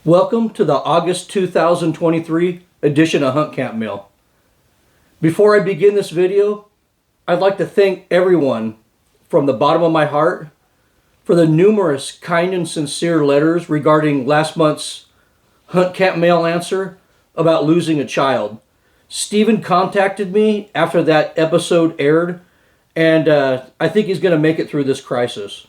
Welcome to the August 2023 edition of Hunt Camp Mail. Before I begin this video, I'd like to thank everyone from the bottom of my heart for the numerous kind and sincere letters regarding last month's Hunt Camp Mail answer about losing a child. Steven contacted me after that episode aired, and I think he's going to make it through this crisis.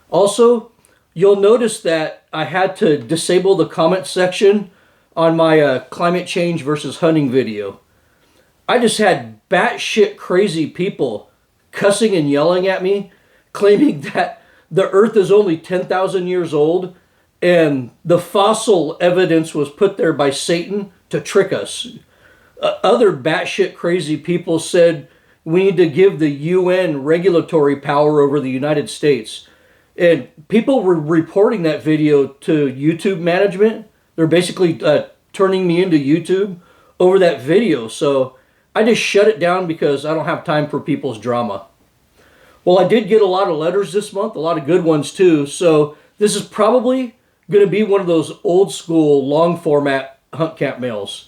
Also, you'll notice that I had to disable the comment section on my climate change versus hunting video. I just had batshit crazy people cussing and yelling at me, claiming that the earth is only 10,000 years old and the fossil evidence was put there by Satan to trick us. Other batshit crazy people said we need to give the UN regulatory power over the United States. And people were reporting that video to YouTube management. They're basically turning me into YouTube over that video. So I just shut it down because I don't have time for people's drama. Well, I did get a lot of letters this month, a lot of good ones too. So this is probably going to be one of those old school long format Hunt Camp mails.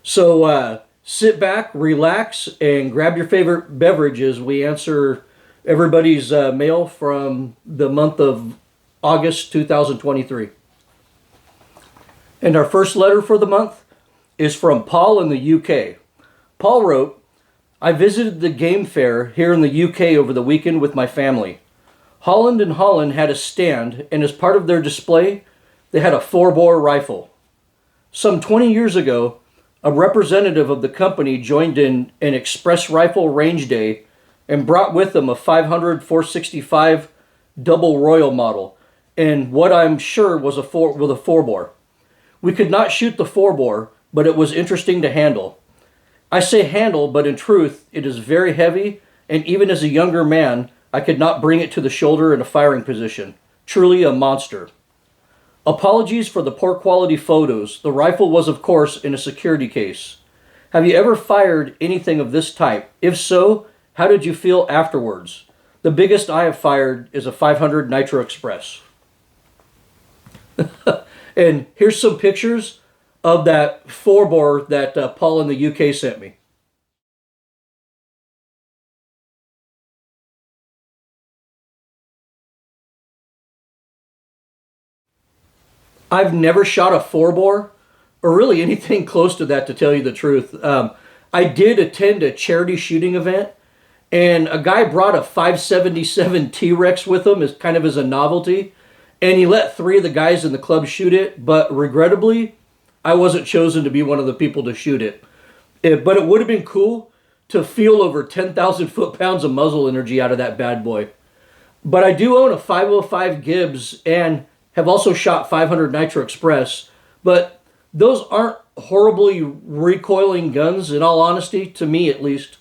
So sit back, relax, and grab your favorite beverage as we answer everybody's mail from the month of August 2023. And our first letter for the month is from Paul in the UK. Paul wrote, I visited the game fair here in the UK over the weekend with my family. Holland & Holland had a stand, and as part of their display, they had a 4-bore rifle. Some 20 years ago, a representative of the company joined in an express rifle range day and brought with them a 500-465 double Royal model, and what I'm sure was a 4-bore. We could not shoot the 4-bore, but it was interesting to handle. I say handle, but in truth, it is very heavy, and even as a younger man, I could not bring it to the shoulder in a firing position. Truly a monster. Apologies for the poor quality photos. The rifle was, of course, in a security case. Have you ever fired anything of this type? If so, how did you feel afterwards? The biggest I have fired is a 500 Nitro Express. And here's some pictures of that 4-bore that Paul in the UK sent me. I've never shot a 4-bore, or really anything close to that, to tell you the truth. I did attend a charity shooting event, and a guy brought a 577 T-Rex with him as kind of as a novelty, and he let 3 of the guys in the club shoot it, but regrettably, I wasn't chosen to be one of the people to shoot it. But it would have been cool to feel over 10,000 foot-pounds of muzzle energy out of that bad boy. But I do own a 505 Gibbs and have also shot 500 Nitro Express, but those aren't horribly recoiling guns, in all honesty, to me at least.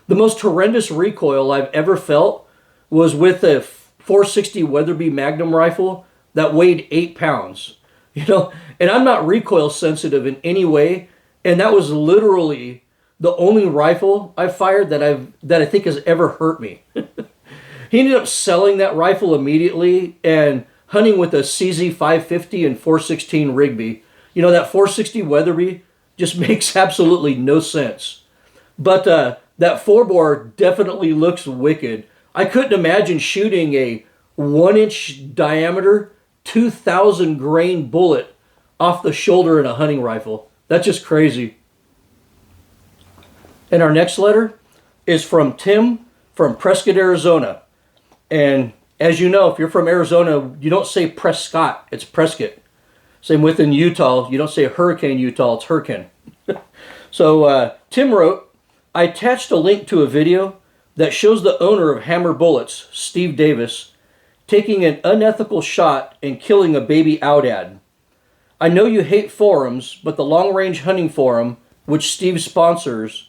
The most horrendous recoil I've ever felt was with a 460 Weatherby Magnum rifle that weighed 8 pounds. And I'm not recoil sensitive in any way, and that was literally the only rifle I fired that I think has ever hurt me. He ended up selling that rifle immediately and hunting with a CZ 550 and 416 Rigby. That 460 Weatherby just makes absolutely no sense. But that 4-bore definitely looks wicked. I couldn't imagine shooting a 1-inch diameter, 2,000 grain bullet off the shoulder in a hunting rifle. That's just crazy. And our next letter is from Tim from Prescott, Arizona. And as you know, if you're from Arizona, you don't say Prescott, it's Prescott. Same with in Utah, you don't say Hurricane Utah, it's Hurricane. So Tim wrote, I attached a link to a video that shows the owner of Hammer Bullets, Steve Davis, taking an unethical shot and killing a baby oudad. I know you hate forums, but the Long Range Hunting Forum, which Steve sponsors,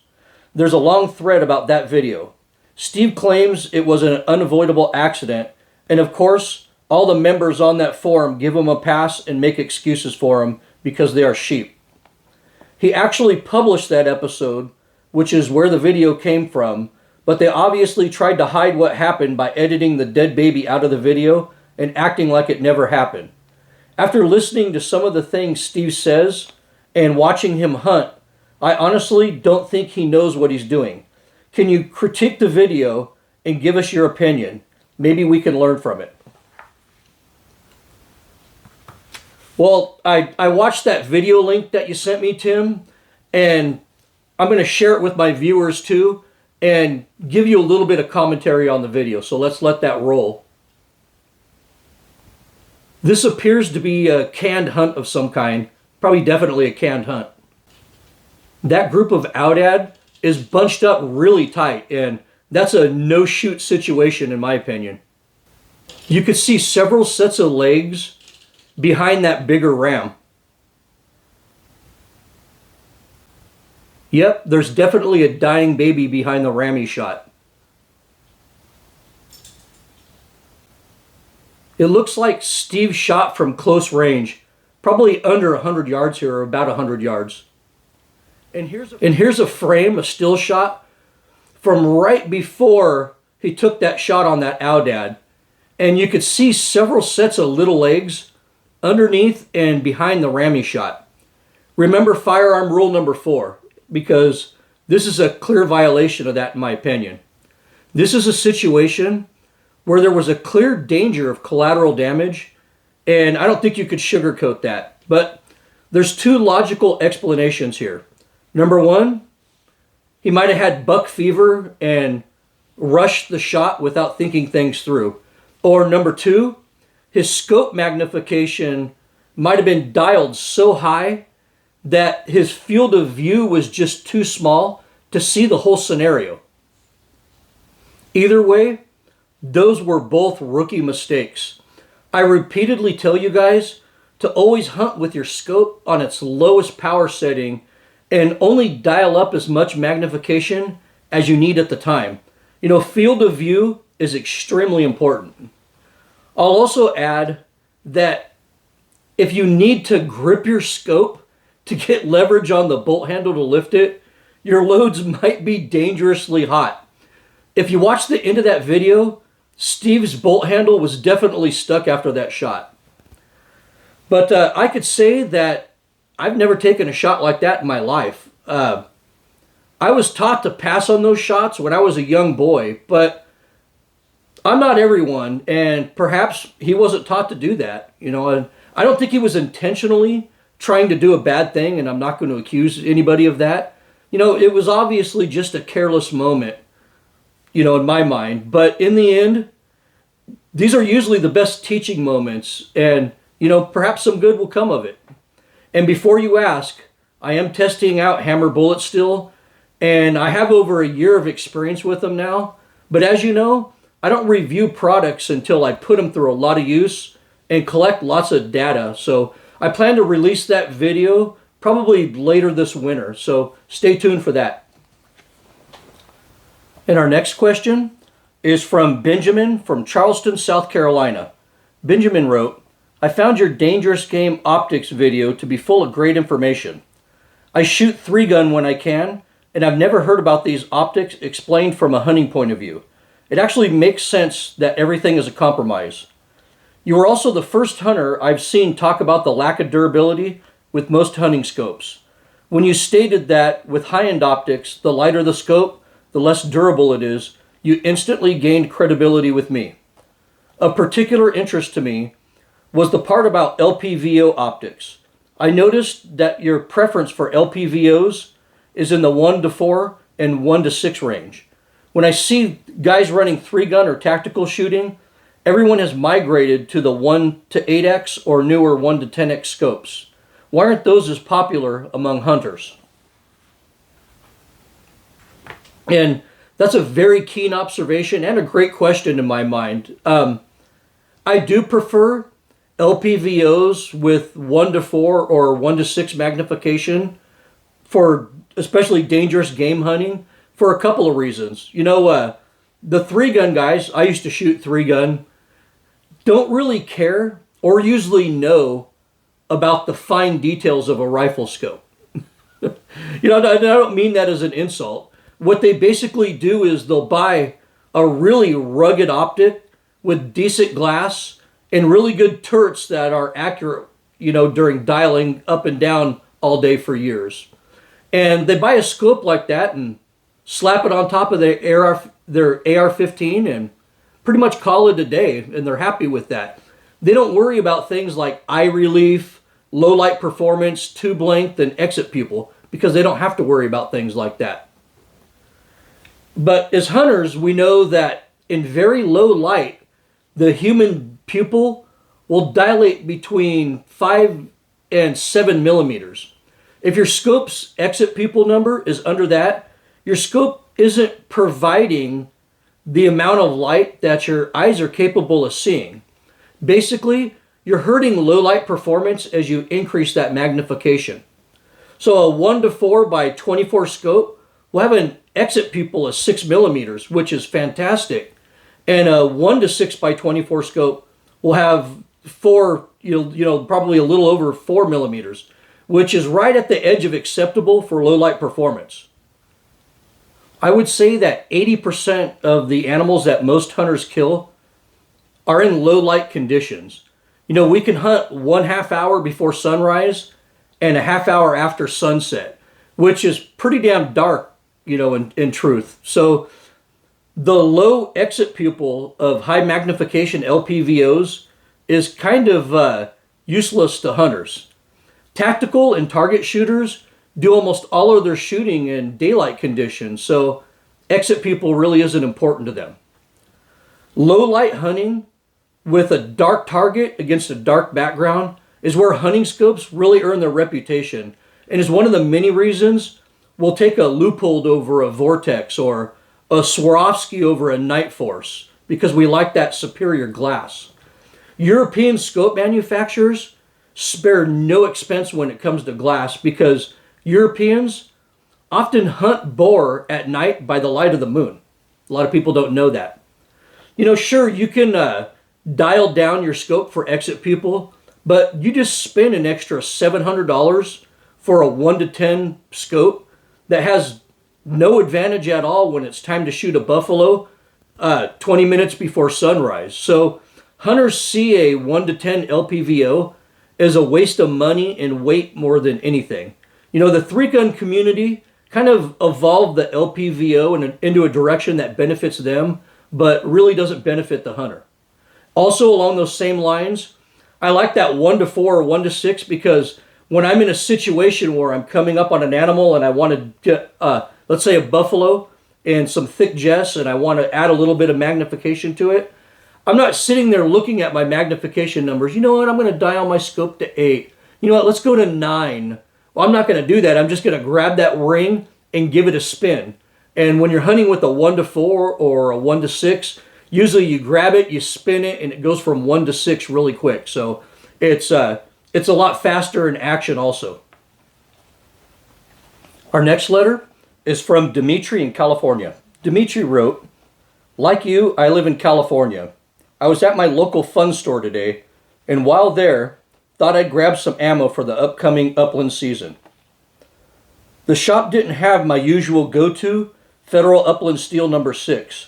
there's a long thread about that video. Steve claims it was an unavoidable accident, and of course, all the members on that forum give him a pass and make excuses for him because they are sheep. He actually published that episode, which is where the video came from, but they obviously tried to hide what happened by editing the dead baby out of the video and acting like it never happened. After listening to some of the things Steve says and watching him hunt, I honestly don't think he knows what he's doing. Can you critique the video and give us your opinion? Maybe we can learn from it. Well, I watched that video link that you sent me, Tim, and I'm going to share it with my viewers too and give you a little bit of commentary on the video. So let's let that roll. This appears to be a canned hunt of some kind. Probably definitely a canned hunt. That group of outad is bunched up really tight, and that's a no-shoot situation in my opinion. You could see several sets of legs behind that bigger ram. Yep, there's definitely a dying baby behind the ram he shot. It looks like Steve shot from close range, probably under 100 yards here, or about 100 yards. And here's a frame, a still shot, from right before he took that shot on that outad. And you could see several sets of little legs underneath and behind the ram he shot. Remember firearm rule number 4, because this is a clear violation of that in my opinion. This is a situation where there was a clear danger of collateral damage, and I don't think you could sugarcoat that. But there's 2 logical explanations here. Number 1, he might have had buck fever and rushed the shot without thinking things through. Or number 2, his scope magnification might have been dialed so high that his field of view was just too small to see the whole scenario. Either way, those were both rookie mistakes. I repeatedly tell you guys to always hunt with your scope on its lowest power setting and only dial up as much magnification as you need at the time. You know, field of view is extremely important. I'll also add that if you need to grip your scope to get leverage on the bolt handle to lift it, your loads might be dangerously hot. If you watch the end of that video, Steve's bolt handle was definitely stuck after that shot. But I could say that I've never taken a shot like that in my life. I was taught to pass on those shots when I was a young boy, but I'm not everyone, and perhaps he wasn't taught to do that. You know, I don't think he was intentionally trying to do a bad thing, and I'm not going to accuse anybody of that. You know, it was obviously just a careless moment, you know, in my mind. But in the end, these are usually the best teaching moments, and, you know, perhaps some good will come of it. And before you ask, I am testing out hammer bullets still, and I have over a year of experience with them now. But as you know, I don't review products until I put them through a lot of use and collect lots of data. So I plan to release that video probably later this winter. So stay tuned for that. And our next question is from Benjamin from Charleston, South Carolina. Benjamin wrote, I found your Dangerous Game Optics video to be full of great information. I shoot 3-gun when I can, and I've never heard about these optics explained from a hunting point of view. It actually makes sense that everything is a compromise. You were also the first hunter I've seen talk about the lack of durability with most hunting scopes. When you stated that with high-end optics, the lighter the scope, the less durable it is, you instantly gained credibility with me. Of particular interest to me was the part about LPVO optics. I noticed that your preference for LPVOs is in the 1-4 and 1-6 range. When I see guys running 3-gun or tactical shooting, everyone has migrated to the 1-8x or newer 1-10x scopes. Why aren't those as popular among hunters? And that's a very keen observation and a great question in my mind. I do prefer LPVOs with 1-4 or 1-6 magnification for especially dangerous game hunting for a couple of reasons. You know, the 3-gun guys, I used to shoot 3-gun, don't really care or usually know about the fine details of a rifle scope. You know, I don't mean that as an insult. What they basically do is they'll buy a really rugged optic with decent glass and really good turrets that are accurate, during dialing up and down all day for years. And they buy a scope like that and slap it on top of their AR-15 and pretty much call it a day, and they're happy with that. They don't worry about things like eye relief, low light performance, tube length, and exit pupil, because they don't have to worry about things like that. But as hunters, we know that in very low light, the human pupil will dilate between 5 and 7 millimeters. If your scope's exit pupil number is under that, your scope isn't providing the amount of light that your eyes are capable of seeing. Basically, you're hurting low light performance as you increase that magnification. So a 1:4 by 24 scope will have an exit pupil of 6 millimeters, which is fantastic. And a 1:6 by 24 scope will have probably a little over 4 millimeters, which is right at the edge of acceptable for low light performance. I would say that 80% of the animals that most hunters kill are in low light conditions. We can hunt 1/2 hour before sunrise and a 1/2 hour after sunset, which is pretty damn dark, in truth. So the low exit pupil of high magnification LPVOs is kind of useless to hunters. Tactical and target shooters do almost all of their shooting in daylight conditions, so exit pupil really isn't important to them. Low light hunting with a dark target against a dark background is where hunting scopes really earn their reputation, and is one of the many reasons we'll take a Leupold over a Vortex or a Swarovski over a Night Force, because we like that superior glass. European scope manufacturers spare no expense when it comes to glass, because Europeans often hunt boar at night by the light of the moon. A lot of people don't know that. Sure, you can dial down your scope for exit pupil, but you just spend an extra $700 for a 1:10 scope that has no advantage at all when it's time to shoot a buffalo 20 minutes before sunrise. So hunters see a 1:10 LPVO as a waste of money and weight more than anything. The 3-gun community kind of evolved the LPVO into a direction that benefits them, but really doesn't benefit the hunter. Also, along those same lines, I like that 1:4 or 1:6, because when I'm in a situation where I'm coming up on an animal and I want to get, let's say, a buffalo and some thick jess, and I want to add a little bit of magnification to it, I'm not sitting there looking at my magnification numbers. You know what? I'm going to dial my scope to 8. You know what? Let's go to 9. Well, I'm not going to do that. I'm just going to grab that ring and give it a spin. And when you're hunting with a 1:4 or a 1:6, usually you grab it, you spin it, and it goes from 1:6 really quick. So it's a lot faster in action also. Our next letter is from Dimitri in California. Dimitri wrote, "Like you, I live in California. I was at my local fun store today, and while there, thought I'd grab some ammo for the upcoming upland season. The shop didn't have my usual go-to Federal Upland Steel number 6.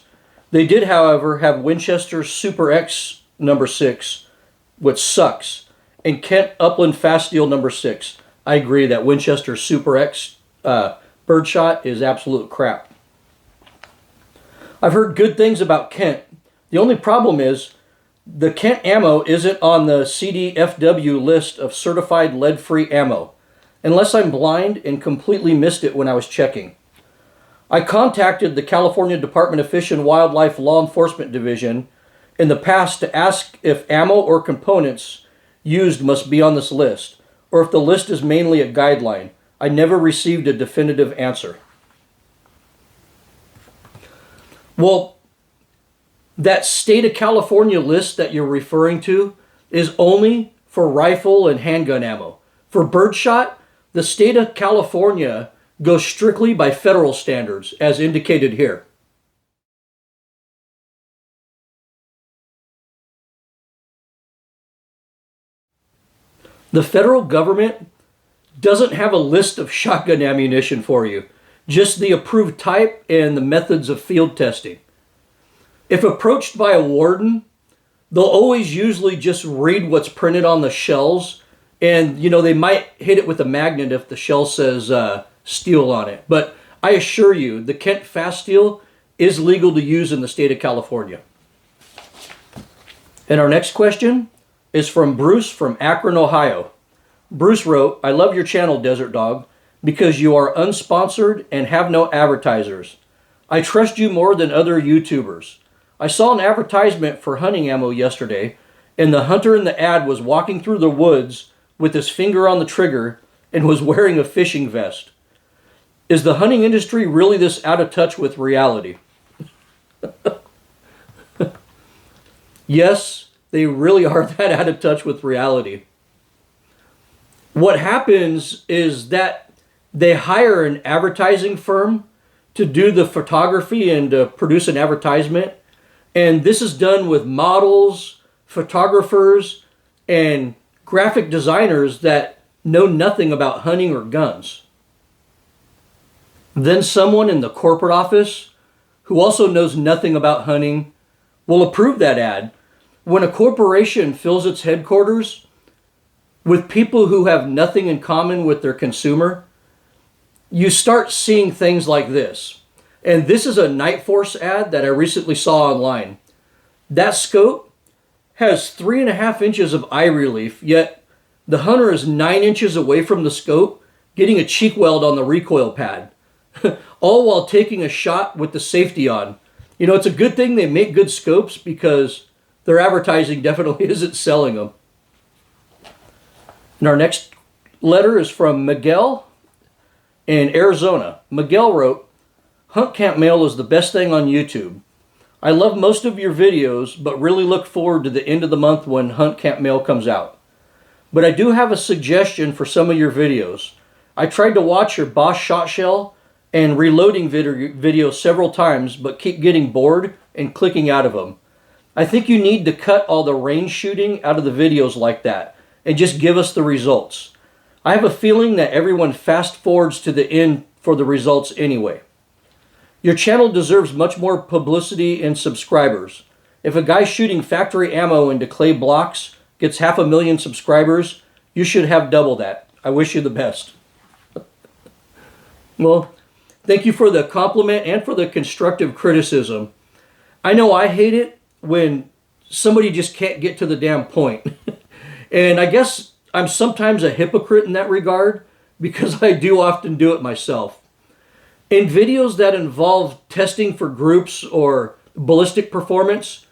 They did, however, have Winchester Super X number 6, which sucks, and Kent Upland Fast Steel number 6. I agree that Winchester Super X birdshot is absolute crap. I've heard good things about Kent. The only problem is the Kent ammo isn't on the CDFW list of certified lead-free ammo, unless I'm blind and completely missed it when I was checking. I contacted the California Department of Fish and Wildlife Law Enforcement Division in the past to ask if ammo or components used must be on this list, or if the list is mainly a guideline. I never received a definitive answer." Well, that state of California list that you're referring to is only for rifle and handgun ammo. For birdshot, the state of California goes strictly by federal standards, as indicated here. The federal government doesn't have a list of shotgun ammunition for you, just the approved type and the methods of field testing. If approached by a warden, they'll always usually just read what's printed on the shells, and they might hit it with a magnet if the shell says steel on it. But I assure you, the Kent Fast Steel is legal to use in the state of California. And our next question is from Bruce from Akron, Ohio. Bruce wrote, "I love your channel, Desert Dog, because you are unsponsored and have no advertisers. I trust you more than other YouTubers. I saw an advertisement for hunting ammo yesterday, and the hunter in the ad was walking through the woods with his finger on the trigger and was wearing a fishing vest. Is the hunting industry really this out of touch with reality?" Yes, they really are that out of touch with reality. What happens is that they hire an advertising firm to do the photography and produce an advertisement. And this is done with models, photographers, and graphic designers that know nothing about hunting or guns. Then someone in the corporate office who also knows nothing about hunting will approve that ad. When a corporation fills its headquarters with people who have nothing in common with their consumer, you start seeing things like this. And this is a Night Force ad that I recently saw online. That scope has 3.5 inches of eye relief, yet the hunter is 9 inches away from the scope, getting a cheek weld on the recoil pad, all while taking a shot with the safety on. It's a good thing they make good scopes, because their advertising definitely isn't selling them. And our next letter is from Miguel in Arizona. Miguel wrote, "Hunt Camp Mail is the best thing on YouTube. I love most of your videos, but really look forward to the end of the month when Hunt Camp Mail comes out. But I do have a suggestion for some of your videos. I tried to watch your Bosch shot shell and reloading video several times, but keep getting bored and clicking out of them. I think you need to cut all the range shooting out of the videos like that and just give us the results. I have a feeling that everyone fast forwards to the end for the results anyway. Your channel deserves much more publicity and subscribers. If a guy shooting factory ammo into clay blocks gets 500,000 subscribers, you should have double that. I wish you the best." Well, thank you for the compliment and for the constructive criticism. I know I hate it when somebody just can't get to the damn point. And I guess I'm sometimes a hypocrite in that regard, because I do often do it myself. In videos that involve testing for groups or ballistic performance,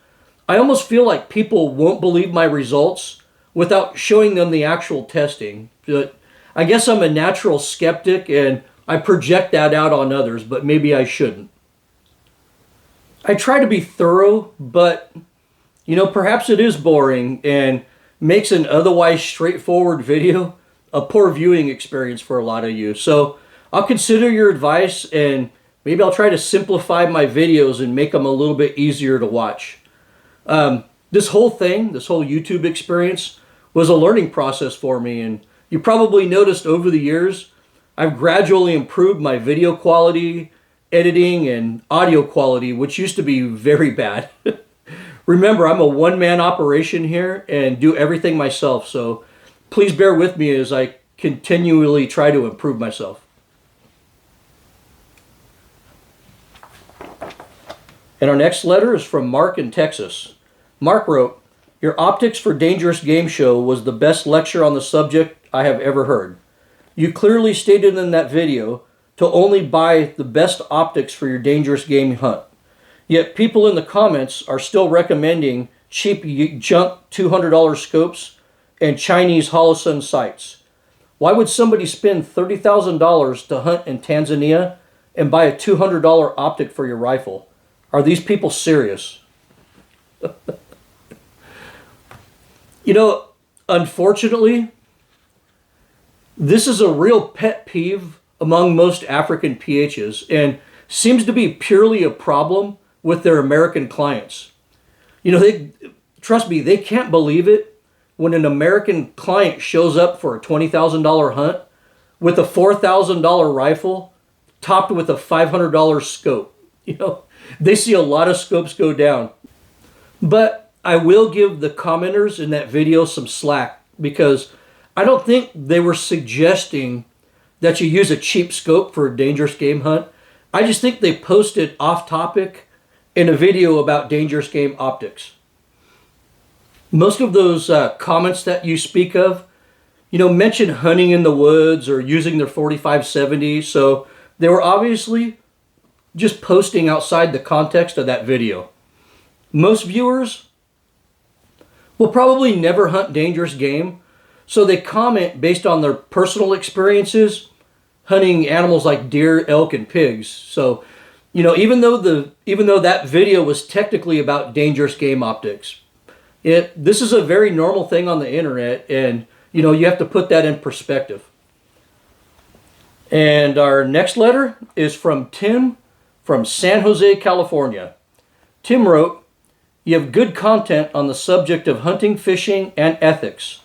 I almost feel like people won't believe my results without showing them the actual testing. But I guess I'm a natural skeptic and I project that out on others, but maybe I shouldn't. I try to be thorough, but perhaps it is boring and makes an otherwise straightforward video a poor viewing experience for a lot of you. So I'll consider your advice, and maybe I'll try to simplify my videos and make them a little bit easier to watch. This whole YouTube experience was a learning process for me, and you probably noticed over the years I've gradually improved my video quality, editing, and audio quality, which used to be very bad. Remember, I'm a one-man operation here and do everything myself, so please bear with me as I continually try to improve myself. And our next letter is from Mark in Texas. Mark wrote, "Your Optics for Dangerous Game show was the best lecture on the subject I have ever heard. You clearly stated in that video to only buy the best optics for your dangerous game hunt. Yet people in the comments are still recommending cheap junk $200 scopes and Chinese Holosun sights. Why would somebody spend $30,000 to hunt in Tanzania and buy a $200 optic for your rifle? Are these people serious?" Unfortunately, this is a real pet peeve among most African PHs and seems to be purely a problem with their American clients. Trust me, they can't believe it when an American client shows up for a $20,000 hunt with a $4,000 rifle topped with a $500 scope. They see a lot of scopes go down. But I will give the commenters in that video some slack, because I don't think they were suggesting that you use a cheap scope for a dangerous game hunt. I just think they posted off topic in a video about dangerous game optics. Most of those comments that you speak of, mention hunting in the woods or using their 4570. So they were obviously just posting outside the context of that video. Most viewers will probably never hunt dangerous game, so they comment based on their personal experiences hunting animals like deer, elk, and pigs. So, even though that video was technically about dangerous game optics, this is a very normal thing on the internet, and you have to put that in perspective. And our next letter is from Tim from San Jose, California. Tim wrote, "You have good content on the subject of hunting, fishing, and ethics.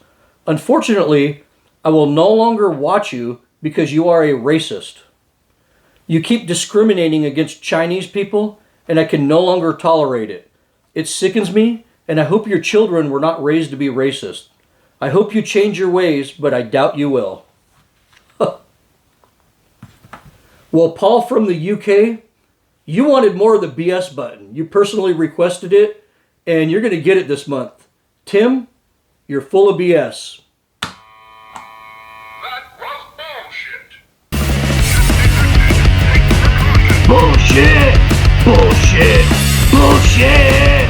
Unfortunately, I will no longer watch you because you are a racist. You keep discriminating against Chinese people, and I can no longer tolerate it. It sickens me, and I hope your children were not raised to be racist. I hope you change your ways, but I doubt you will." Well, Paul from the UK, you wanted more of the BS button. You personally requested it, and you're going to get it this month. Tim, you're full of BS. That was bullshit! Bullshit!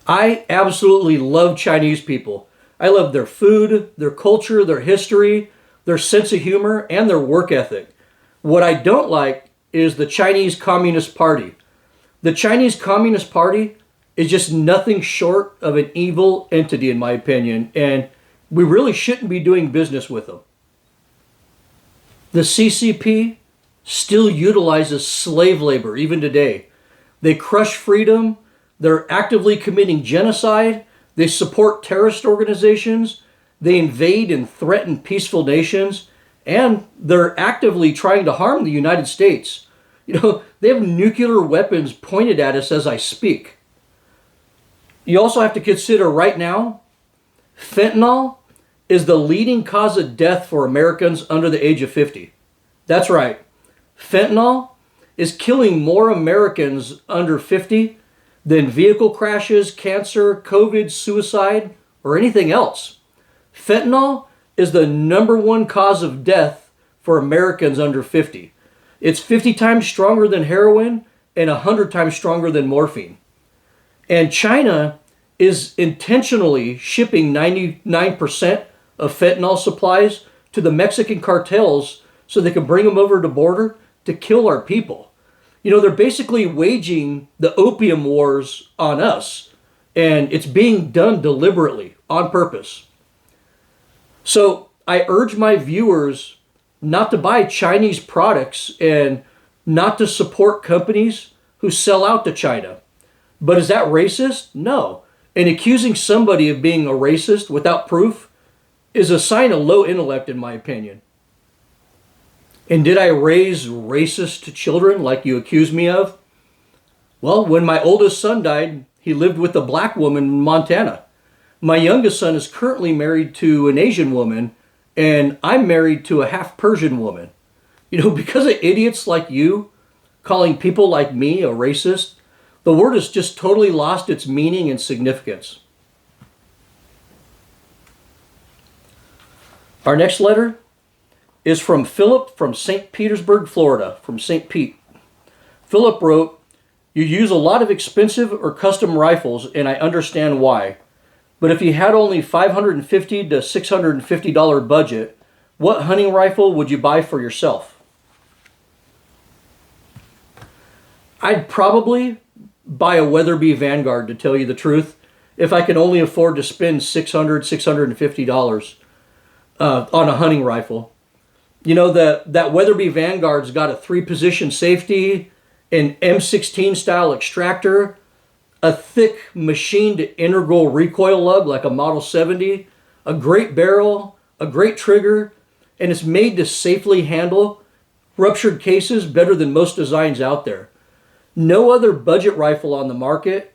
I absolutely love Chinese people. I love their food, their culture, their history, their sense of humor, and their work ethic. What I don't like is the Chinese Communist Party. The Chinese Communist Party is just nothing short of an evil entity, in my opinion, and we really shouldn't be doing business with them. The CCP still utilizes slave labor even today. They crush freedom, they're actively committing genocide, they support terrorist organizations, they invade and threaten peaceful nations, and they're actively trying to harm the United States. They have nuclear weapons pointed at us as I speak. You also have to consider right now, fentanyl is the leading cause of death for Americans under the age of 50. That's right. Fentanyl is killing more Americans under 50 than vehicle crashes, cancer, COVID, suicide, or anything else. Fentanyl is the #1 cause of death for Americans under 50. It's 50 times stronger than heroin and 100 times stronger than morphine. And China is intentionally shipping 99% of fentanyl supplies to the Mexican cartels so they can bring them over the border to kill our people. They're basically waging the opium wars on us, and it's being done deliberately, on purpose. So I urge my viewers not to buy Chinese products and not to support companies who sell out to China. But is that racist? No. And accusing somebody of being a racist without proof is a sign of low intellect, in my opinion. And did I raise racist children like you accuse me of? Well, when my oldest son died, he lived with a black woman in Montana. My youngest son is currently married to an Asian woman, and I'm married to a half Persian woman. Because of idiots like you calling people like me a racist, the word has just totally lost its meaning and significance. Our next letter is from Philip from St. Petersburg, Florida, from St. Pete. Philip wrote, "You use a lot of expensive or custom rifles, and I understand why. But if you had only $550 to $650 budget, what hunting rifle would you buy for yourself?" I'd probably buy a Weatherby Vanguard, to tell you the truth, if I can only afford to spend $600, $650 on a hunting rifle. That Weatherby Vanguard's got a 3-position safety, an M16 style extractor, a thick machined integral recoil lug like a Model 70, a great barrel, a great trigger, and it's made to safely handle ruptured cases better than most designs out there. No other budget rifle on the market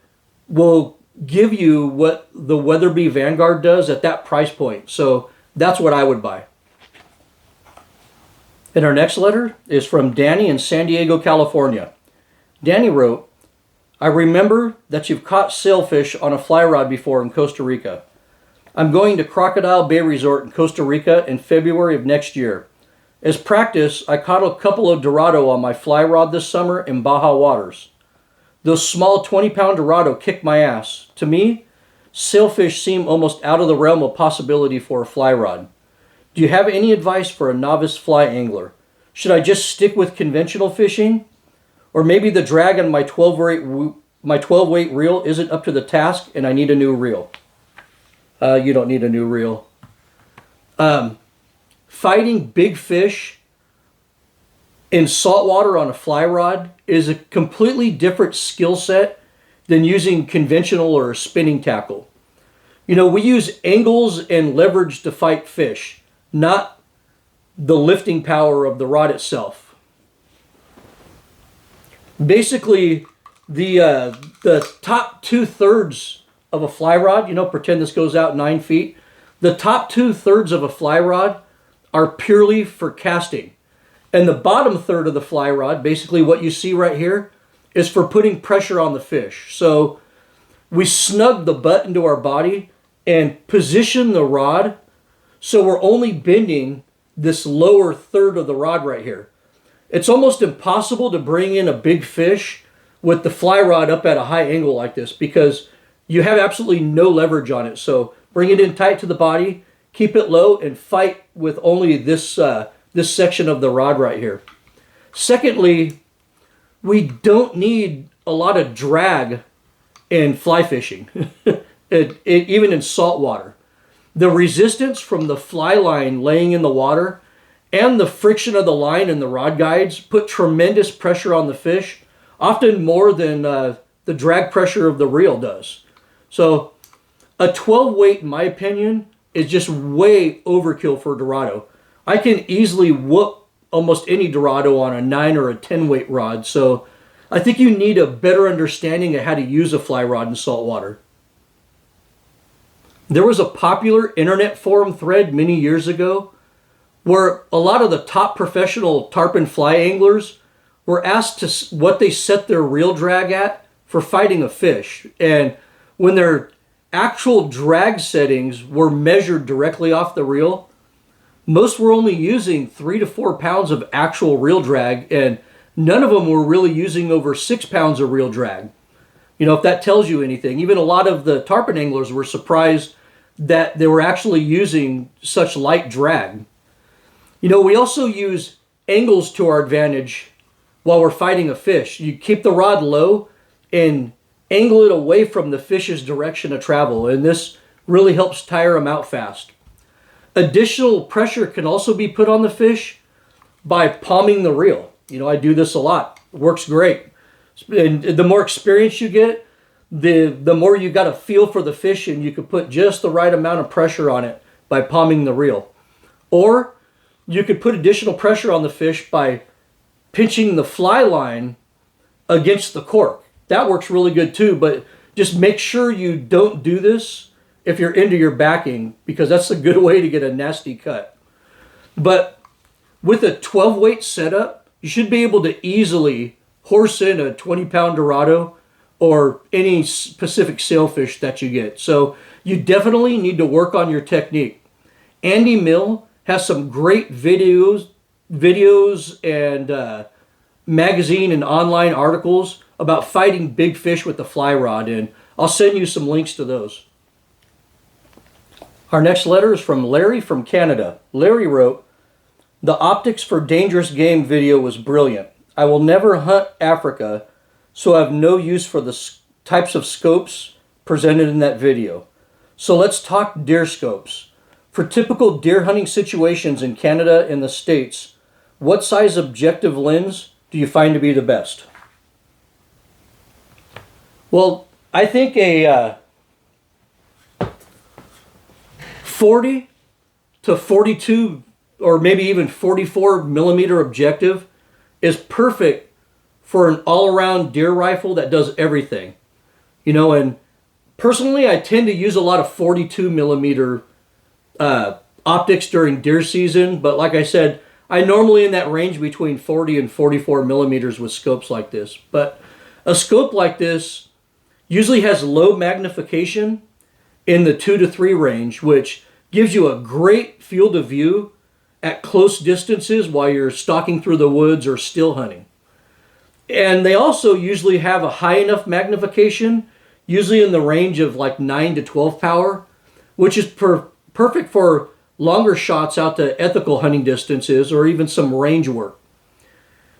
will give you what the Weatherby Vanguard does at that price point. So that's what I would buy. And our next letter is from Danny in San Diego, California. Danny wrote, I remember that you've caught sailfish on a fly rod before in Costa Rica. I'm going to Crocodile Bay Resort in Costa Rica in February of next year. As practice, I caught a couple of Dorado on my fly rod this summer in Baja waters. Those small 20-pound Dorado kicked my ass. To me, sailfish seem almost out of the realm of possibility for a fly rod. Do you have any advice for a novice fly angler? Should I just stick with conventional fishing? Or maybe the drag on my 12-weight reel isn't up to the task and I need a new reel. You don't need a new reel. Fighting big fish in saltwater on a fly rod is a completely different skill set than using conventional or spinning tackle. You know, we use angles and leverage to fight fish, not the lifting power of the rod itself. Basically, the top 2/3 of a fly rod, you know, pretend this goes out 9 feet. The top 2/3 of a fly rod are purely for casting. And the bottom third of the fly rod, basically what you see right here, is for putting pressure on the fish. So we snug the butt into our body and position the rod so we're only bending this lower third of the rod right here. It's almost impossible to bring in a big fish with the fly rod up at a high angle like this because you have absolutely no leverage on it. So bring it in tight to the body, keep it low, and fight with only this section of the rod right here. Secondly, we don't need a lot of drag in fly fishing, even in salt water. The resistance from the fly line laying in the water and the friction of the line and the rod guides put tremendous pressure on the fish, often more than the drag pressure of the reel does. So a 12 weight, in my opinion, is just way overkill for Dorado. I can easily whoop almost any Dorado on a 9 or a 10 weight rod. So I think you need a better understanding of how to use a fly rod in saltwater. There was a popular internet forum thread many years ago where a lot of the top professional tarpon fly anglers were asked to what they set their reel drag at for fighting a fish. And when their actual drag settings were measured directly off the reel, most were only using 3 to 4 pounds of actual reel drag, and none of them were really using over 6 pounds of reel drag. You know, if that tells you anything, even a lot of the tarpon anglers were surprised that they were actually using such light drag. You know, we also use angles to our advantage while we're fighting a fish. You keep the rod low and angle it away from the fish's direction of travel, and this really helps tire them out fast. Additional pressure can also be put on the fish by palming the reel. You know, I do this a lot. It works great. And the more experience you get, the more you got a feel for the fish, and you can put just the right amount of pressure on it by palming the reel. Or you could put additional pressure on the fish by pinching the fly line against the cork. That works really good too, but just make sure you don't do this if you're into your backing, because that's a good way to get a nasty cut. But with a 12 weight setup, you should be able to easily horse in a 20-pound Dorado or any Pacific sailfish that you get. So you definitely need to work on your technique. Andy Mill has some great videos and magazine and online articles about fighting big fish with the fly rod, and I'll send you some links to those. Our next letter is from Larry from Canada. Larry wrote, "The optics for dangerous game video was brilliant. I will never hunt Africa, so I have no use for the types of scopes presented in that video. So let's talk deer scopes. For typical deer hunting situations in Canada and the States, what size objective lens do you find to be the best?" Well, I think a 40 to 42 or maybe even 44 millimeter objective is perfect for an all-around deer rifle that does everything. You know, and Personally, I tend to use a lot of 42 millimeter optics during deer season, but like I said, I normally in that range between 40 and 44 millimeters with scopes like this. But a scope like this usually has low magnification in the 2 to 3 range, which gives you a great field of view at close distances while you're stalking through the woods or still hunting. And they also usually have a high enough magnification, usually in the range of like 9 to 12 power, which is perfect for longer shots out to ethical hunting distances or even some range work.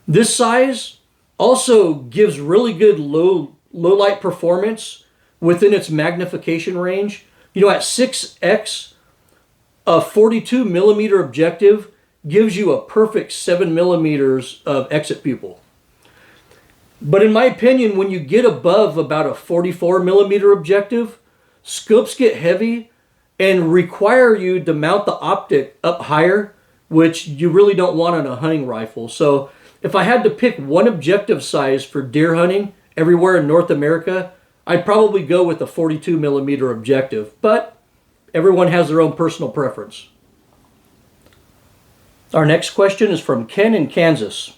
This size also gives really good low light performance within its magnification range. You know, at 6x, a 42 millimeter objective gives you a perfect 7 millimeters of exit pupil. But in my opinion, when you get above about a 44 millimeter objective, scopes get heavy and require you to mount the optic up higher, which you really don't want on a hunting rifle. So if I had to pick one objective size for deer hunting everywhere in North America, I'd probably go with a 42 millimeter objective, but everyone has their own personal preference. Our next question is from Ken in Kansas.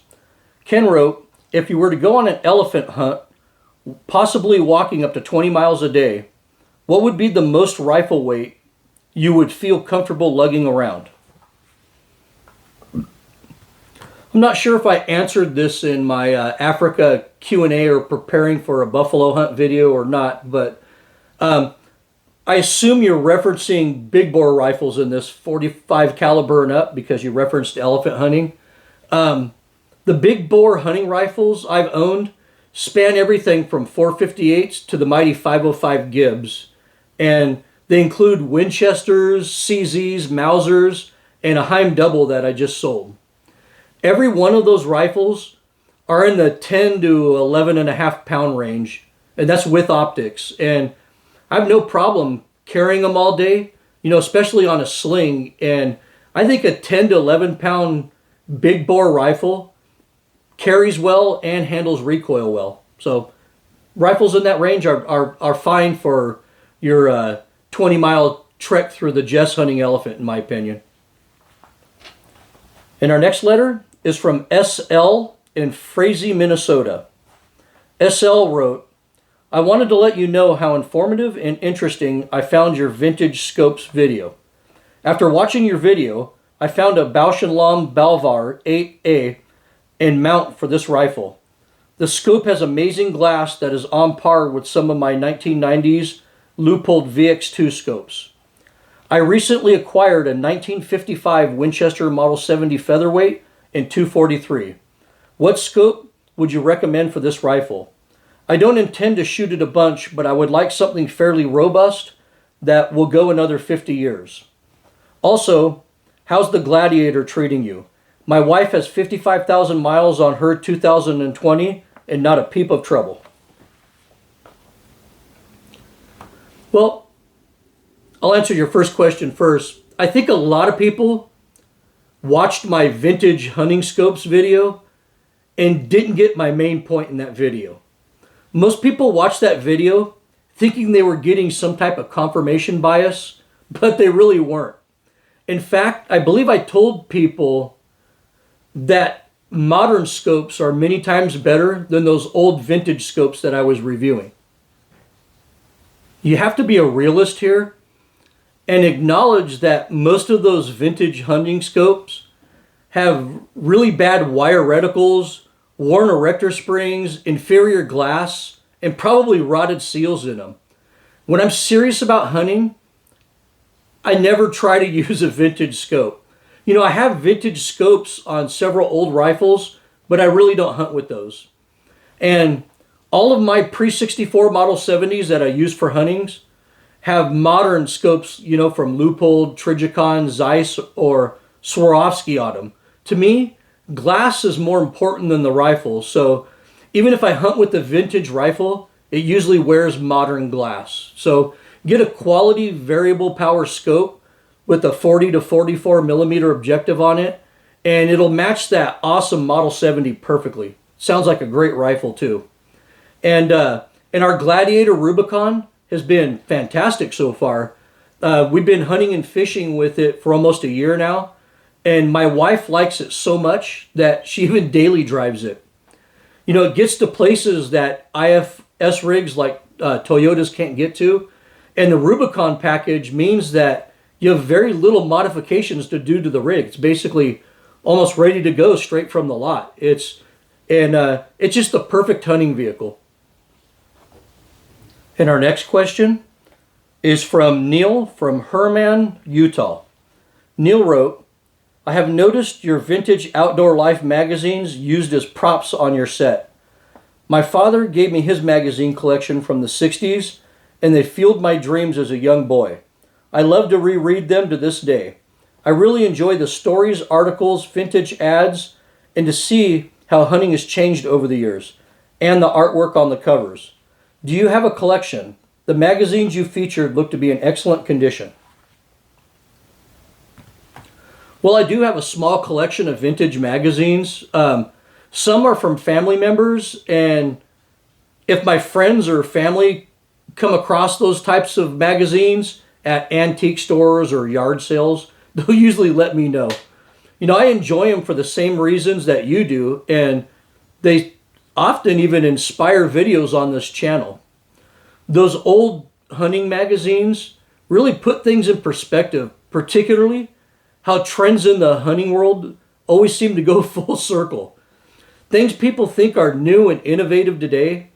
Ken wrote, if you were to go on an elephant hunt, possibly walking up to 20 miles a day, what would be the most rifle weight you would feel comfortable lugging around? I'm not sure if I answered this in my Africa Q&A or preparing for a buffalo hunt video or not, but I assume you're referencing big bore rifles in this 45 caliber and up because you referenced elephant hunting. The big bore hunting rifles I've owned span everything from 458s to the mighty 505 Gibbs, and they include Winchesters, CZs, Mausers, and a Heim double that I just sold. Every one of those rifles are in the 10 to 11 and a half pound range, and that's with optics. And I have no problem carrying them all day, you know, especially on a sling. And I think a 10 to 11 pound big bore rifle carries well and handles recoil well. So rifles in that range are fine for your 20-mile trek through the Jess hunting elephant, in my opinion. And our next letter is from SL in Frazee, Minnesota. SL wrote, I wanted to let you know how informative and interesting I found your vintage scopes video. After watching your video, I found a Bausch & Lomb Balvar 8A and mount for this rifle. The scope has amazing glass that is on par with some of my 1990s Leupold VX2 scopes. I recently acquired a 1955 Winchester Model 70 featherweight in 243. What scope would you recommend for this rifle? I don't intend to shoot it a bunch, but I would like something fairly robust that will go another 50 years. Also, how's the Gladiator treating you? My wife has 55,000 miles on her 2020 and not a peep of trouble. Well, I'll answer your first question first. I think a lot of people watched my vintage hunting scopes video and didn't get my main point in that video. Most people watched that video thinking they were getting some type of confirmation bias, but they really weren't. In fact, I believe I told people that modern scopes are many times better than those old vintage scopes that I was reviewing. You have to be a realist here and acknowledge that most of those vintage hunting scopes have really bad wire reticles, worn erector springs, inferior glass, and probably rotted seals in them. When I'm serious about hunting, I never try to use a vintage scope. You know, I have vintage scopes on several old rifles, but I really don't hunt with those. And all of my pre-64 Model 70s that I use for huntings have modern scopes, you know, from Leupold, Trijicon, Zeiss, or Swarovski on them. To me, glass is more important than the rifle, so even if I hunt with the vintage rifle, it usually wears modern glass. So get a quality variable power scope with a 40 to 44 millimeter objective on it, and it'll match that awesome Model 70 perfectly. Sounds like a great rifle too. And our Gladiator Rubicon has been fantastic so far. We've been hunting and fishing with it for almost a year now, and my wife likes it so much that she even daily drives it. You know, it gets to places that IFS rigs like Toyotas can't get to, and the Rubicon package means that you have very little modifications to do to the rig. It's basically almost ready to go straight from the lot. It's just the perfect hunting vehicle. And our next question is from Neil from Herman, Utah. Neil wrote, I have noticed your vintage Outdoor Life magazines used as props on your set. My father gave me his magazine collection from the 60s, and they fueled my dreams as a young boy. I love to reread them to this day. I really enjoy the stories, articles, vintage ads, and to see how hunting has changed over the years, and the artwork on the covers. Do you have a collection? The magazines you featured look to be in excellent condition. Well, I do have a small collection of vintage magazines. Some are from family members, and if my friends or family come across those types of magazines at antique stores or yard sales, they'll usually let me know. You know, I enjoy them for the same reasons that you do, and they often even inspire videos on this channel. Those old hunting magazines really put things in perspective, particularly how trends in the hunting world always seem to go full circle. Things people think are new and innovative today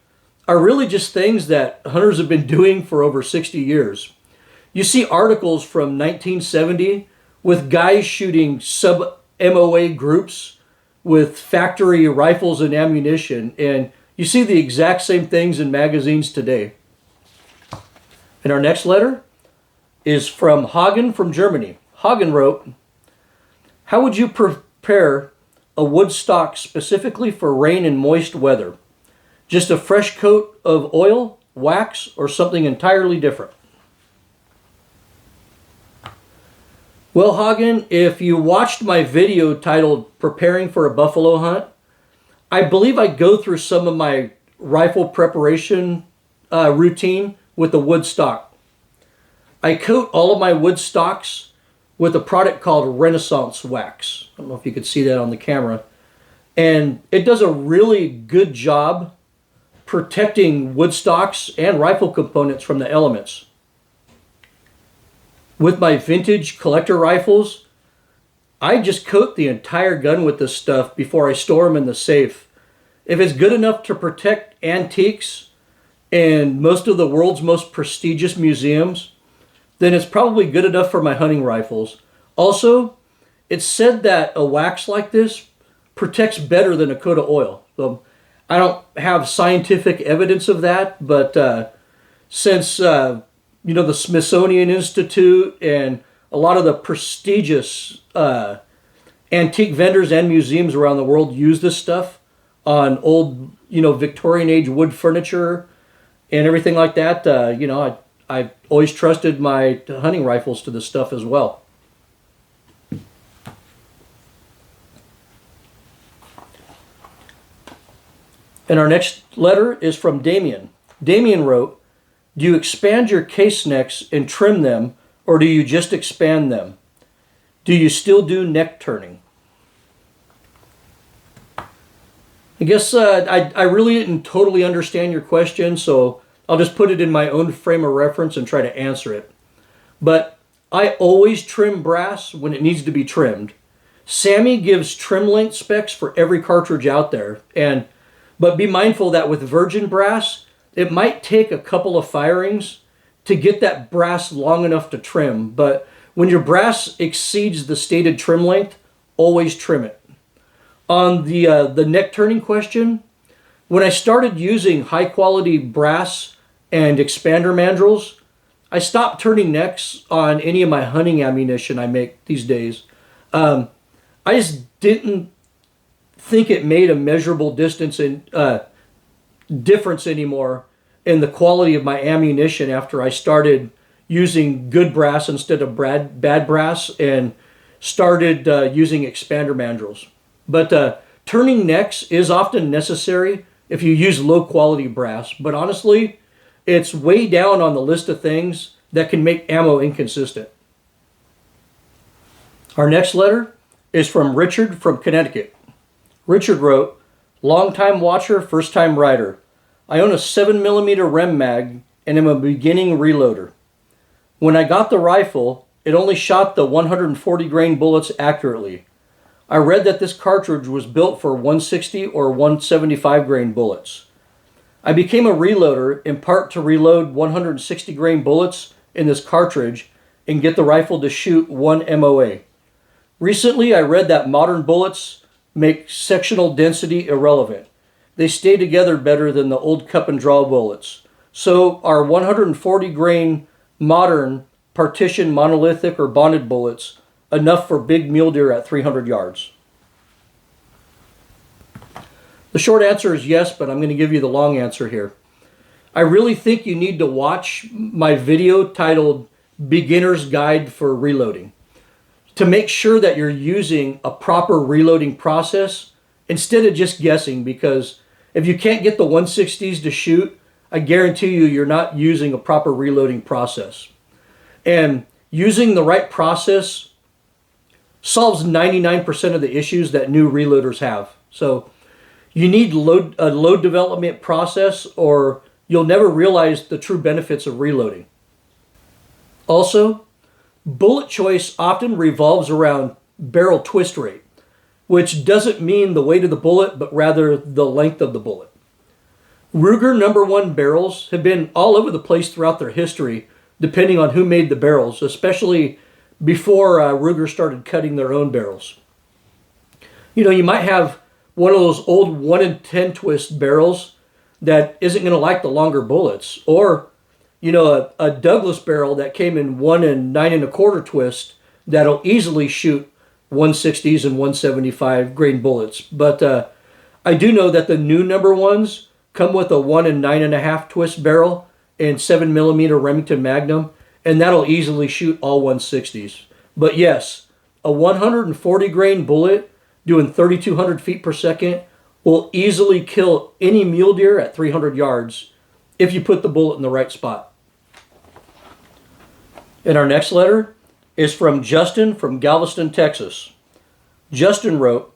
are really just things that hunters have been doing for over 60 years. You see articles from 1970 with guys shooting sub-MOA groups with factory rifles and ammunition, and you see the exact same things in magazines today. And our next letter is from Hagen from Germany. Hagen wrote, how would you prepare a wood stock specifically for rain and moist weather? Just a fresh coat of oil, wax, or something entirely different? Well, Hagen, if you watched my video titled Preparing for a Buffalo Hunt, I believe I go through some of my rifle preparation routine with the wood stock. I coat all of my wood stocks with a product called Renaissance Wax. I don't know if you could see that on the camera. And it does a really good job protecting wood stocks and rifle components from the elements. With my vintage collector rifles, I just coat the entire gun with this stuff before I store them in the safe. If it's good enough to protect antiques and most of the world's most prestigious museums, then it's probably good enough for my hunting rifles. Also, it's said that a wax like this protects better than a coat of oil. So I don't have scientific evidence of that, but since the Smithsonian Institute and a lot of the prestigious antique vendors and museums around the world use this stuff on old, Victorian age wood furniture and everything like that, I've always trusted my hunting rifles to this stuff as well. And our next letter is from Damien. Damien wrote, do you expand your case necks and trim them, or do you just expand them? Do you still do neck turning? I guess I really didn't totally understand your question, so I'll just put it in my own frame of reference and try to answer it. But I always trim brass when it needs to be trimmed. Sammy gives trim length specs for every cartridge out there, but be mindful that with virgin brass, it might take a couple of firings to get that brass long enough to trim. But when your brass exceeds the stated trim length, always trim it. On the neck turning question, when I started using high quality brass and expander mandrels, I stopped turning necks on any of my hunting ammunition I make these days. I just didn't think it made a measurable difference anymore in the quality of my ammunition after I started using good brass instead of bad brass and started using expander mandrels. But turning necks is often necessary if you use low quality brass. But honestly, it's way down on the list of things that can make ammo inconsistent. Our next letter is from Richard from Connecticut. Richard wrote, "Long-time watcher, first-time writer. I own a 7mm Rem mag and am a beginning reloader. When I got the rifle, it only shot the 140 grain bullets accurately. I read that this cartridge was built for 160 or 175 grain bullets. I became a reloader in part to reload 160 grain bullets in this cartridge and get the rifle to shoot 1 MOA. Recently, I read that modern bullets make sectional density irrelevant. They stay together better than the old cup and draw bullets. So are 140 grain modern partition monolithic or bonded bullets enough for big mule deer at 300 yards? The short answer is yes, but I'm going to give you the long answer here. I really think you need to watch my video titled Beginner's Guide for Reloading to make sure that you're using a proper reloading process instead of just guessing, because if you can't get the 160s to shoot, I guarantee you you're not using a proper reloading process. And using the right process solves 99% of the issues that new reloaders have. So you need a load development process, or you'll never realize the true benefits of reloading. Also, bullet choice often revolves around barrel twist rate, which doesn't mean the weight of the bullet, but rather the length of the bullet. Ruger #1 barrels have been all over the place throughout their history, depending on who made the barrels, especially before Ruger started cutting their own barrels. You know, you might have one of those old 1 in 10 twist barrels that isn't going to like the longer bullets, or you know, a Douglas barrel that came in 1 in 9 1/4 twist that'll easily shoot 160s and 175 grain bullets. But I do know that the new #1s come with a 1 in 9 1/2 twist barrel and 7mm Remington Magnum, and that'll easily shoot all 160s. But yes, a 140 grain bullet doing 3,200 feet per second will easily kill any mule deer at 300 yards if you put the bullet in the right spot. And our next letter is from Justin from Galveston, Texas. Justin wrote,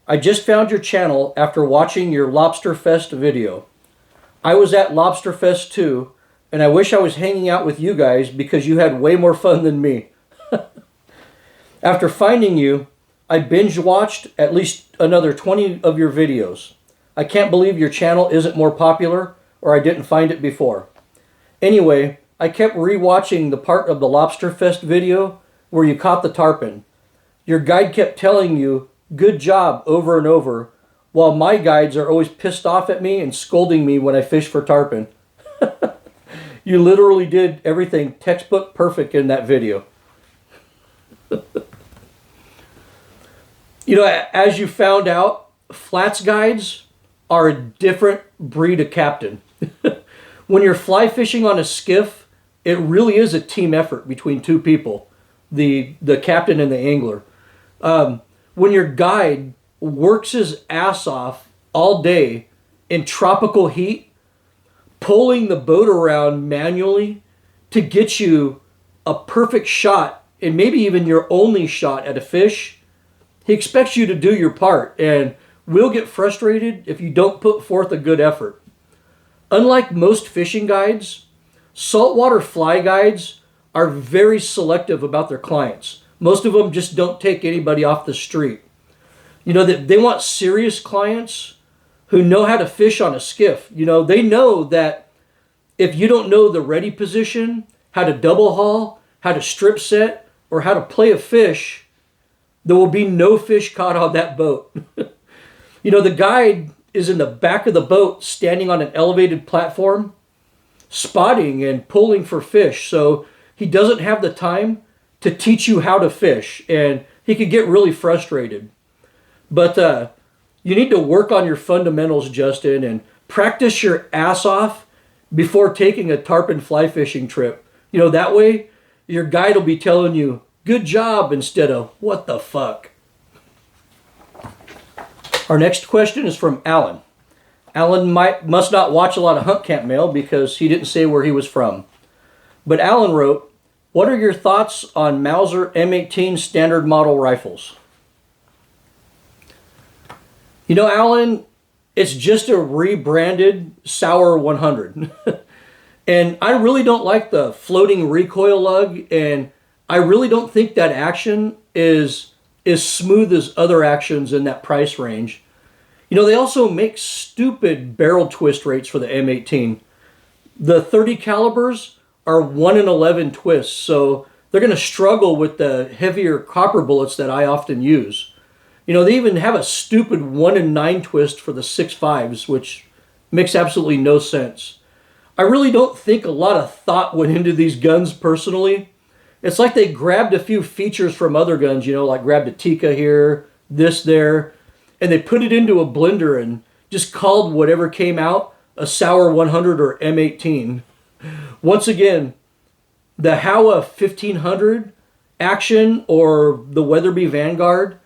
"I just found your channel after watching your Lobsterfest video. I was at Lobsterfest too, and I wish I was hanging out with you guys because you had way more fun than me. After finding you, I binge watched at least another 20 of your videos. I can't believe your channel isn't more popular, or I didn't find it before. Anyway, I kept re-watching the part of the Lobsterfest video where you caught the tarpon. Your guide kept telling you, 'Good job,' over and over, while my guides are always pissed off at me and scolding me when I fish for tarpon. You literally did everything textbook perfect in that video." You know, as you found out, flats guides are a different breed of captain. When you're fly fishing on a skiff, it really is a team effort between two people, the captain and the angler. When your guide works his ass off all day in tropical heat, pulling the boat around manually to get you a perfect shot, and maybe even your only shot at a fish, he expects you to do your part, and will get frustrated if you don't put forth a good effort. Unlike most fishing guides, saltwater fly guides are very selective about their clients. Most of them just don't take anybody off the street. You know, that they want serious clients who know how to fish on a skiff. You know, they know that if you don't know the ready position, how to double haul, how to strip set, or how to play a fish, there will be no fish caught on that boat. You know, the guide is in the back of the boat standing on an elevated platform, spotting and pulling for fish. So he doesn't have the time to teach you how to fish, and he could get really frustrated. But you need to work on your fundamentals, Justin, and practice your ass off before taking a tarpon fly fishing trip. You know, that way your guide will be telling you, "Good job," instead of "What the fuck?" Our next question is from Alan. Alan must not watch a lot of hunt camp mail because he didn't say where he was from. But Alan wrote, "What are your thoughts on Mauser M18 standard model rifles?" You know, Alan, it's just a rebranded Sauer 100. And I really don't like the floating recoil lug, and I really don't think that action is as smooth as other actions in that price range. You know, they also make stupid barrel twist rates for the M18. The 30 calibers are 1 in 11 twists, so they're going to struggle with the heavier copper bullets that I often use. You know, they even have a stupid 1 in 9 twist for the 6.5s, which makes absolutely no sense. I really don't think a lot of thought went into these guns personally. It's like they grabbed a few features from other guns, you know, like grabbed a Tikka here, this there, and they put it into a blender and just called whatever came out a Sauer 100 or M18. Once again, the Howa 1500 action or the Weatherby Vanguard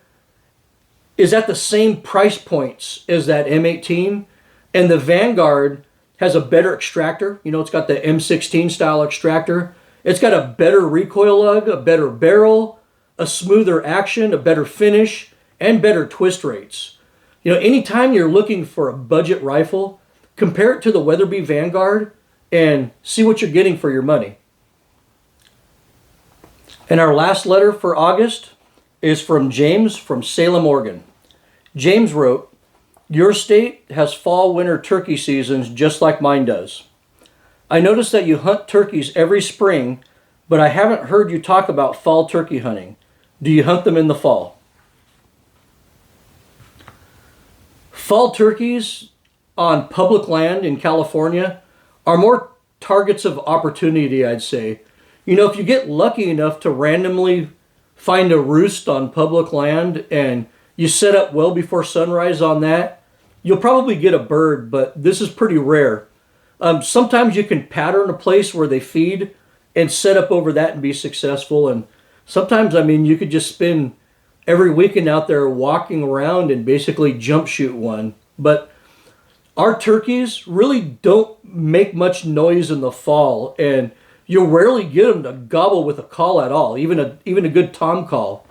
is at the same price points as that M18, and the Vanguard has a better extractor. You know, it's got the M16 style extractor. It's got a better recoil lug, a better barrel, a smoother action, a better finish, and better twist rates. You know, anytime you're looking for a budget rifle, compare it to the Weatherby Vanguard and see what you're getting for your money. And our last letter for August is from James from Salem, Oregon. James wrote, "Your state has fall-winter turkey seasons just like mine does. I noticed that you hunt turkeys every spring, but I haven't heard you talk about fall turkey hunting. Do you hunt them in the fall?" Fall turkeys on public land in California are more targets of opportunity, I'd say. You know, if you get lucky enough to randomly find a roost on public land and you set up well before sunrise on that, you'll probably get a bird, but this is pretty rare. Sometimes you can pattern a place where they feed and set up over that and be successful. And sometimes, I mean, you could just spend every weekend out there walking around and basically jump shoot one. But our turkeys really don't make much noise in the fall, and you'll rarely get them to gobble with a call at all, even a good tom call.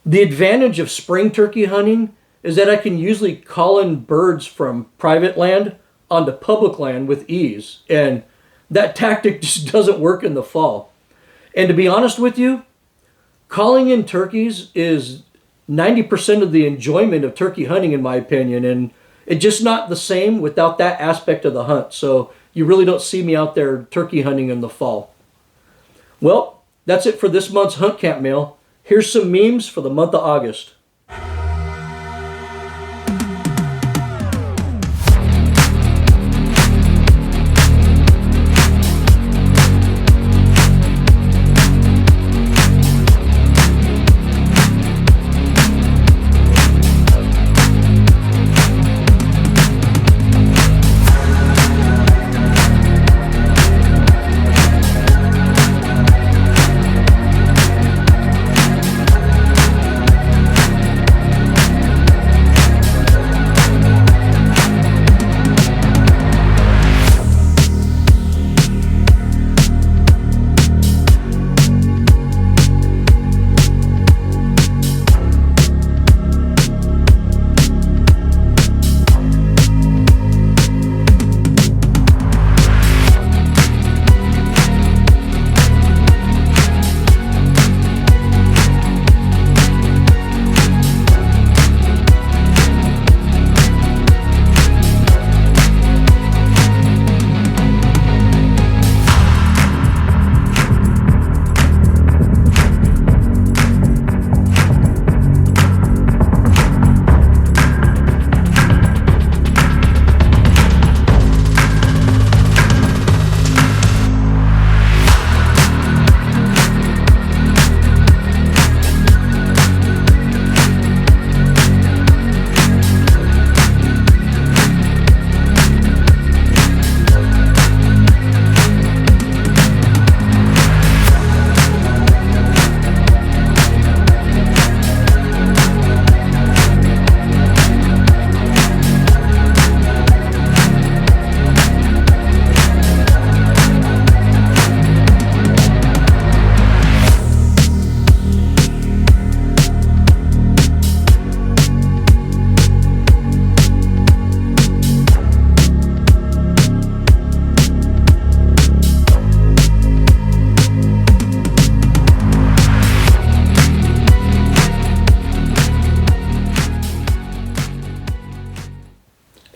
The advantage of spring turkey hunting is that I can usually call in birds from private land onto public land with ease, and that tactic just doesn't work in the fall. And to be honest with you, calling in turkeys is 90% of the enjoyment of turkey hunting, in my opinion, and it's just not the same without that aspect of the hunt. So you really don't see me out there turkey hunting in the fall. Well, that's it for this month's Hunt Camp Mail. Here's some memes for the month of August.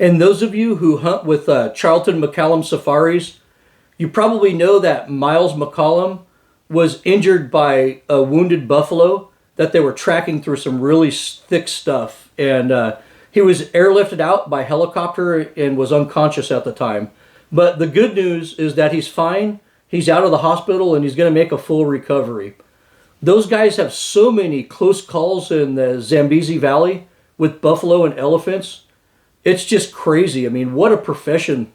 And those of you who hunt with Charlton McCallum safaris, you probably know that Miles McCallum was injured by a wounded buffalo that they were tracking through some really thick stuff. And he was airlifted out by helicopter and was unconscious at the time. But the good news is that he's fine. He's out of the hospital and he's going to make a full recovery. Those guys have so many close calls in the Zambezi Valley with buffalo and elephants. It's just crazy. I mean, what a profession,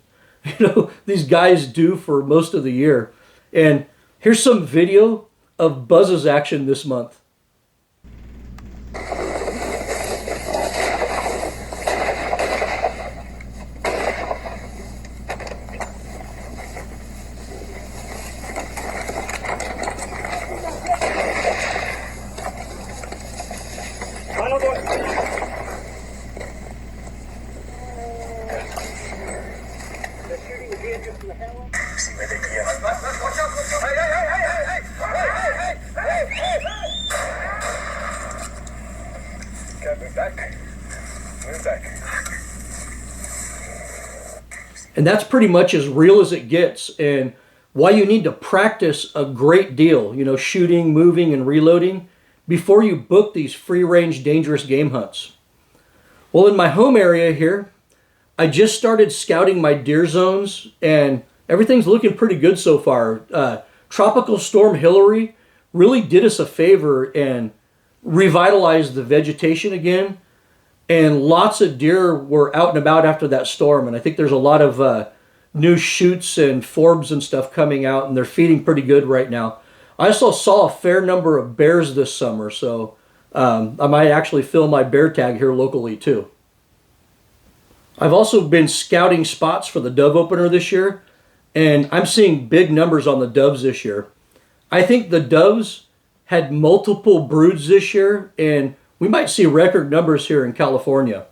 these guys do for most of the year. And here's some video of Buzz's action this month. And that's pretty much as real as it gets, and why you need to practice a great deal, shooting, moving, and reloading before you book these free-range dangerous game hunts. Well, in my home area here, I just started scouting my deer zones, and everything's looking pretty good so far. Tropical Storm Hillary really did us a favor and revitalized the vegetation again. And lots of deer were out and about after that storm. And I think there's a lot of new shoots and forbs and stuff coming out, and they're feeding pretty good right now. I also saw a fair number of bears this summer, so I might actually fill my bear tag here locally too. I've also been scouting spots for the dove opener this year, and I'm seeing big numbers on the doves this year. I think the doves had multiple broods this year, and we might see record numbers here in California.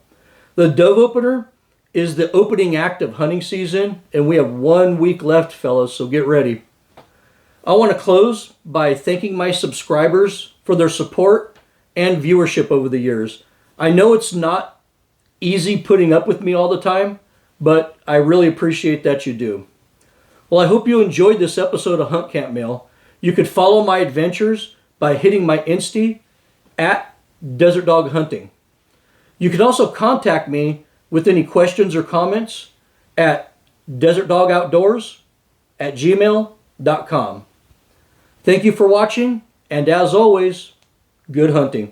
The dove opener is the opening act of hunting season, and we have 1 week left, fellas, so get ready. I want to close by thanking my subscribers for their support and viewership over the years. I know it's not easy putting up with me all the time, but I really appreciate that you do. Well, I hope you enjoyed this episode of Hunt Camp Mail. You could follow my adventures by hitting my Insta at Desert Dog Hunting. You can also contact me with any questions or comments at desertdogoutdoors@gmail.com. Thank you for watching, and as always, good hunting.